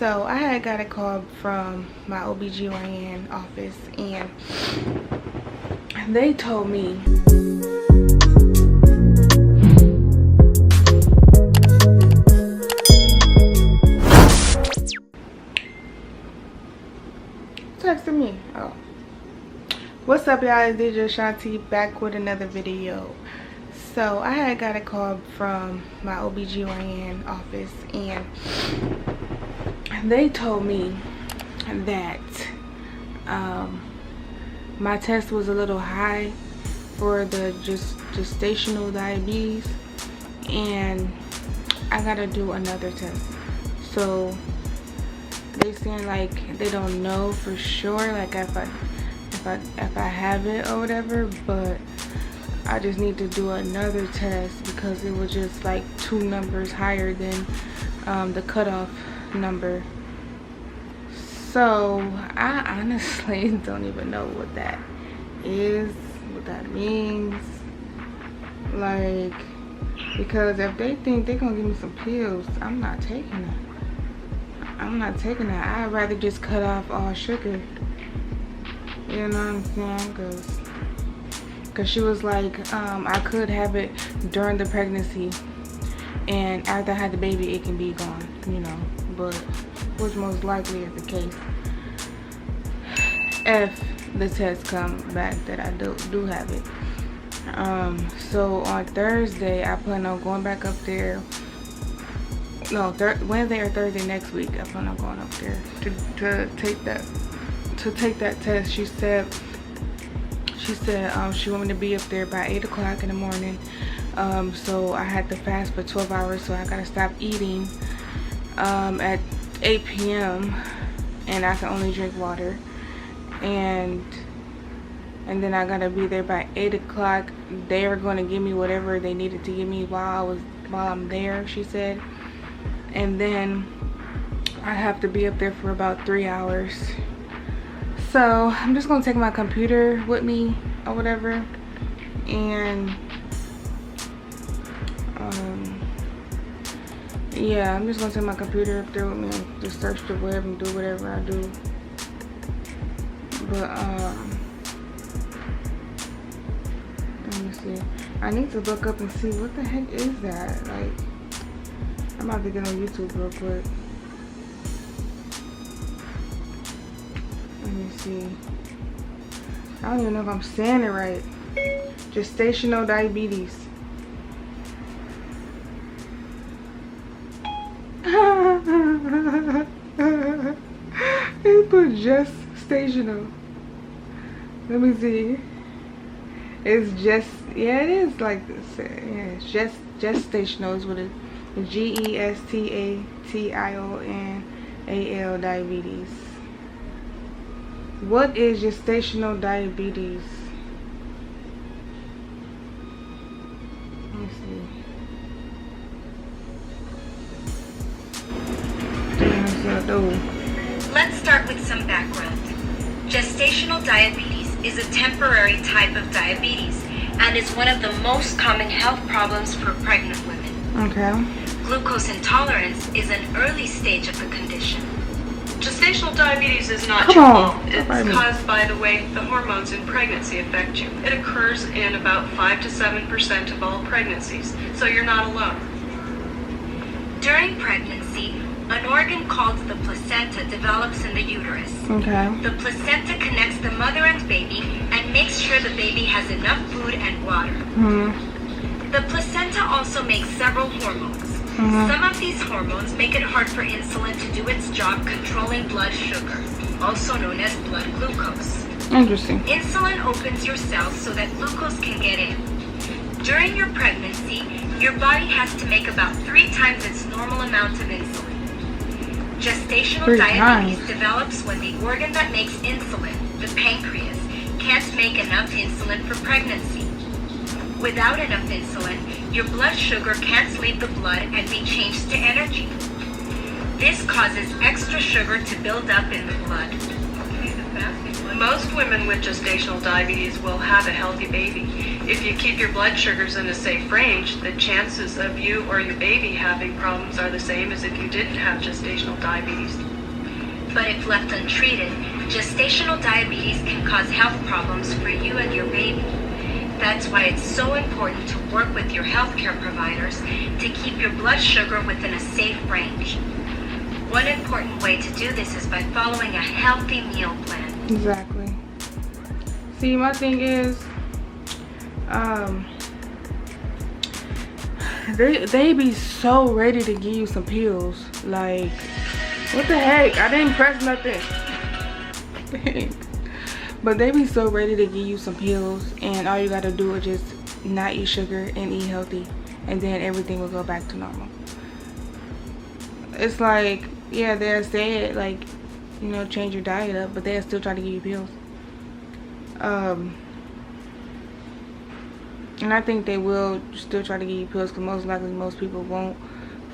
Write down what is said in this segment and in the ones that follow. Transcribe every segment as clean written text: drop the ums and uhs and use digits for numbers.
So I had got a call from my OBGYN office, and they told me texting me. Oh, what's up, y'all? It's dijahashanti back with another video. So I had got a call from my OBGYN office, and they told me that my test was a little high for the gestational diabetes, and I gotta do another test. So they saying like they don't know for sure, like if I have it or whatever, but I just need to do another test because it was just like 2 numbers higher than the cutoff number. So I honestly don't even know what that is, what that means. Like, because if they think they're gonna give me some pills, I'm not taking it. I'm not taking that. I'd rather just cut off all sugar. You know what I'm saying? Cause she was like, I could have it during the pregnancy, and after I had the baby, it can be gone. You know, but which most likely is the case if the test come back that I do have it. So on Thursday, I plan on going back up there. No, Wednesday or Thursday next week, I plan on going up there to take that test. She said she wanted me to be up there by 8 o'clock in the morning. So I had to fast for 12 hours, so I gotta stop eating at 8 p.m. and I can only drink water, and then I gotta be there by 8 o'clock. They are going to give me whatever they needed to give me while I'm there, she said, and then I have to be up there for about 3 hours. So I'm just gonna take my computer with me or whatever, and yeah, I'm just gonna take my computer up there with me and just search the web and do whatever I do. But let me see. I need to look up and see what the heck is that. Like, I'm about to get on YouTube real quick. Let me see. I don't even know if I'm saying it right. Gestational diabetes. It put gestational. Let me see. It's just, yeah, it is like this. Yeah, it's just gestational is what it is. Gestational diabetes. What is gestational diabetes? Let me see. Let's start with some background. Gestational diabetes is a temporary type of diabetes and is one of the most common health problems for pregnant women. Okay. Glucose intolerance is an early stage of the condition. Gestational diabetes is not your fault. It's caused by the way the hormones in pregnancy affect you. It occurs in about 5 to 7% of all pregnancies, so you're not alone. During pregnancy, an organ called the placenta develops in the uterus. Okay. The placenta connects the mother and baby and makes sure the baby has enough food and water. The placenta also makes several hormones. Some of these hormones make it hard for insulin to do its job controlling blood sugar, also known as blood glucose. Interesting. Insulin opens your cells so that glucose can get in. During your pregnancy, your body has to make about 3 times its normal amount of insulin. Gestational diabetes develops when the organ that makes insulin, the pancreas, can't make enough insulin for pregnancy. Without enough insulin, your blood sugar can't leave the blood and be changed to energy. This causes extra sugar to build up in the blood. Most women with gestational diabetes will have a healthy baby. If you keep your blood sugars in a safe range, the chances of you or your baby having problems are the same as if you didn't have gestational diabetes. But if left untreated, gestational diabetes can cause health problems for you and your baby. That's why it's so important to work with your healthcare providers to keep your blood sugar within a safe range. One important way to do this is by following a healthy meal plan. Exactly. See, my thing is, they be so ready to give you some pills. Like, what the heck? I didn't press nothing. But they be so ready to give you some pills, and all you gotta do is just not eat sugar and eat healthy, and then everything will go back to normal. It's like, yeah, they'll say it like, you know, change your diet up, but they'll still try to give you pills. And I think they will still try to give you pills, because most likely most people won't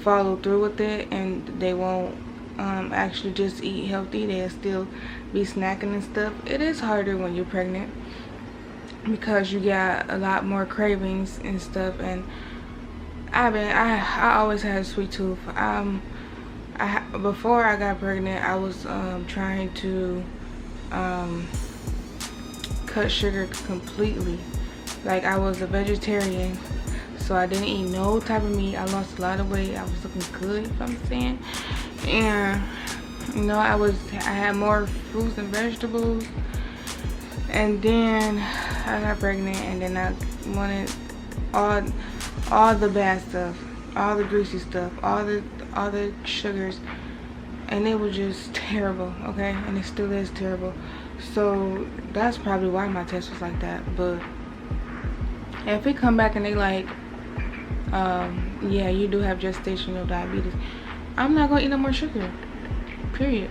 follow through with it, and they won't actually just eat healthy. They'll still be snacking and stuff. It is harder when you're pregnant because you got a lot more cravings and stuff. And I always had a sweet tooth. Before I got pregnant, I was trying to cut sugar completely. Like, I was a vegetarian, so I didn't eat no type of meat. I lost a lot of weight. I was looking good, if I'm saying. And you know, I had more fruits and vegetables. And then I got pregnant, and then I wanted all the bad stuff, all the greasy stuff, all the sugars, and it was just terrible. Okay, and it still is terrible. So that's probably why my test was like that. But if they come back and they like, yeah, you do have gestational diabetes, I'm not gonna eat no more sugar, period.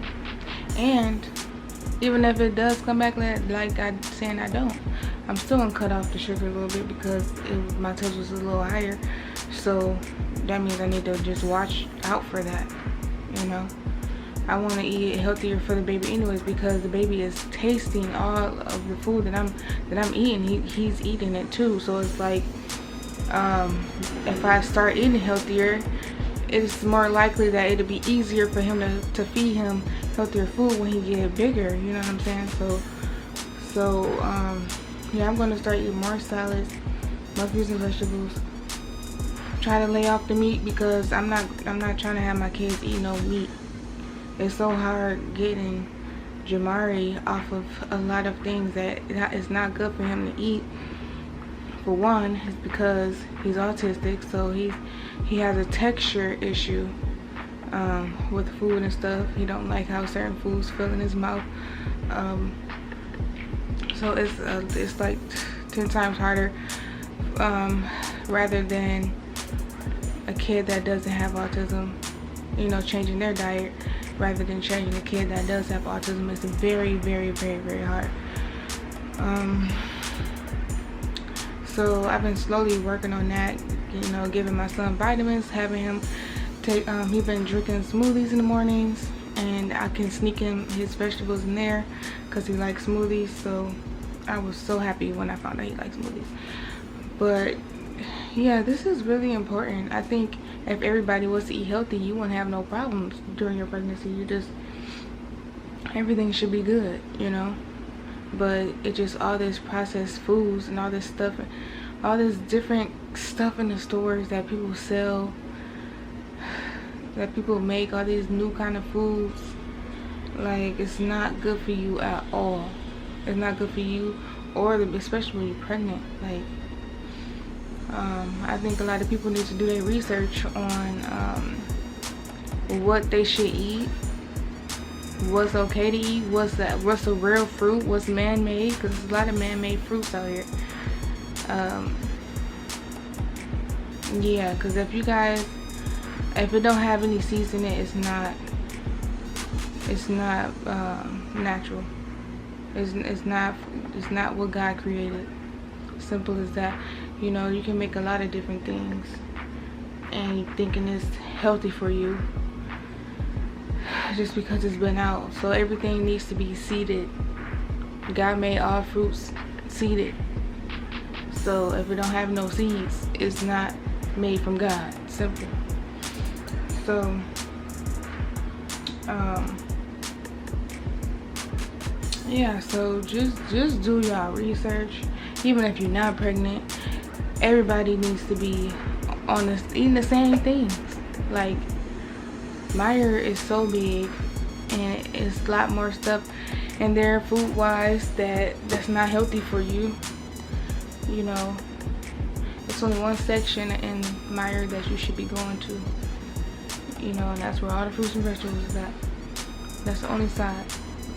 And even if it does come back like I'm saying I don't, I'm still gonna cut off the sugar a little bit, because my test was a little higher. So that means I need to just watch out for that, you know. I want to eat healthier for the baby anyways, because the baby is tasting all of the food that I'm eating. He's eating it too. So it's like, if I start eating healthier, it's more likely that it'll be easier for him to feed him healthier food when he get bigger. You know what I'm saying? So yeah, I'm gonna start eating more salads, more fruits and vegetables. Try to lay off the meat, because I'm not trying to have my kids eat no meat. It's so hard getting Jamari off of a lot of things that it's not good for him to eat. For one, it's because he's autistic, so he has a texture issue with food and stuff. He don't like how certain foods feel in his mouth. So it's like 10 times harder, rather than a kid that doesn't have autism, you know, changing their diet. Rather than changing a kid that does have autism, it's very, very, very, very hard. So I've been slowly working on that, you know, giving my son vitamins, having him take, he's been drinking smoothies in the mornings, and I can sneak him his vegetables in there because he likes smoothies. So I was so happy when I found out he likes smoothies. But yeah, this is really important. I think if everybody was to eat healthy, you wouldn't have no problems during your pregnancy. Everything should be good, you know. But it just, all this processed foods and all this stuff, all this different stuff in the stores that people sell, that people make, all these new kind of foods, like, it's not good for you at all. It's not good for you, or especially when you're pregnant. Like, I think a lot of people need to do their research on what they should eat, what's okay to eat, what's a real fruit, what's man-made, because there's a lot of man-made fruits out here. Yeah, because if it don't have any seeds in it, it's not natural. It's not what God created. Simple as that. You know, you can make a lot of different things and you thinking it's healthy for you just because it's been out. So everything needs to be seeded. God made all fruits seeded. So if it don't have no seeds, it's not made from God. Simple. So yeah, so just do y'all research. Even if you're not pregnant, everybody needs to be on this, eating the same things. Like, Meijer is so big, and it's a lot more stuff in there food wise that's not healthy for you. You know, it's only one section in Meijer that you should be going to. You know, and that's where all the fruits and vegetables is at. That's the only side.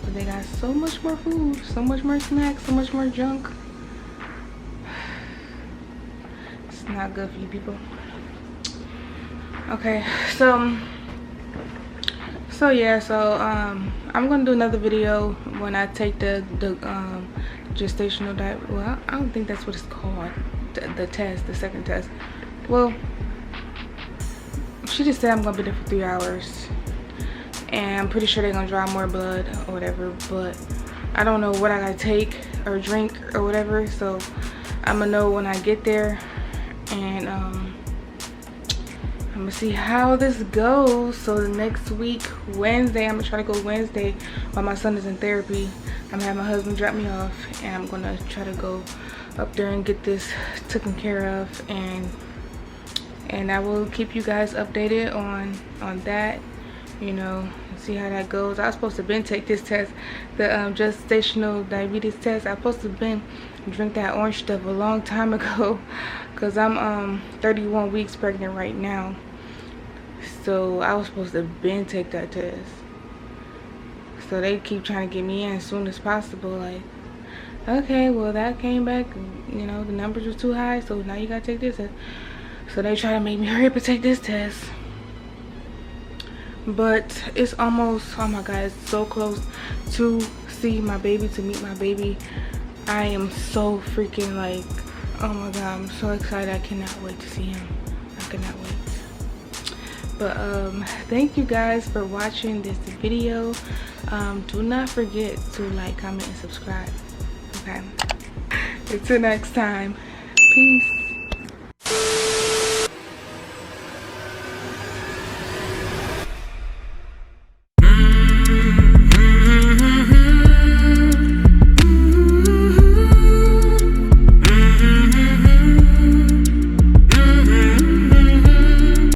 But they got so much more food, so much more snacks, so much more junk. It's not good for you people. Okay, so yeah, I'm gonna do another video when I take the gestational diet. Well, I don't think that's what it's called. The test, the second test. Well, she just said I'm gonna be there for 3 hours, and I'm pretty sure they're gonna draw more blood or whatever, but I don't know what I gotta take or drink or whatever, so I'm gonna know when I get there. And I'm gonna see how this goes. So the next week, Wednesday, I'm gonna try to go Wednesday while my son is in therapy. I'm gonna have my husband drop me off, and I'm gonna try to go up there and get this taken care of, and I will keep you guys updated on that, you know, see how that goes. I was supposed to take this test, the gestational diabetes test. I was supposed to drink that orange stuff a long time ago, because I'm 31 weeks pregnant right now. So I was supposed to take that test. So they keep trying to get me in as soon as possible. Like, okay, well, that came back, you know, the numbers were too high, so now you gotta take this test. So they try to make me hurry up and take this test. But it's almost, oh my god, it's so close to see my baby, to meet my baby. I am so freaking, like, oh my god, I'm so excited. I cannot wait to see him. I cannot wait. But thank you guys for watching this video. Do not forget to like, comment, and subscribe. Okay, until next time, peace.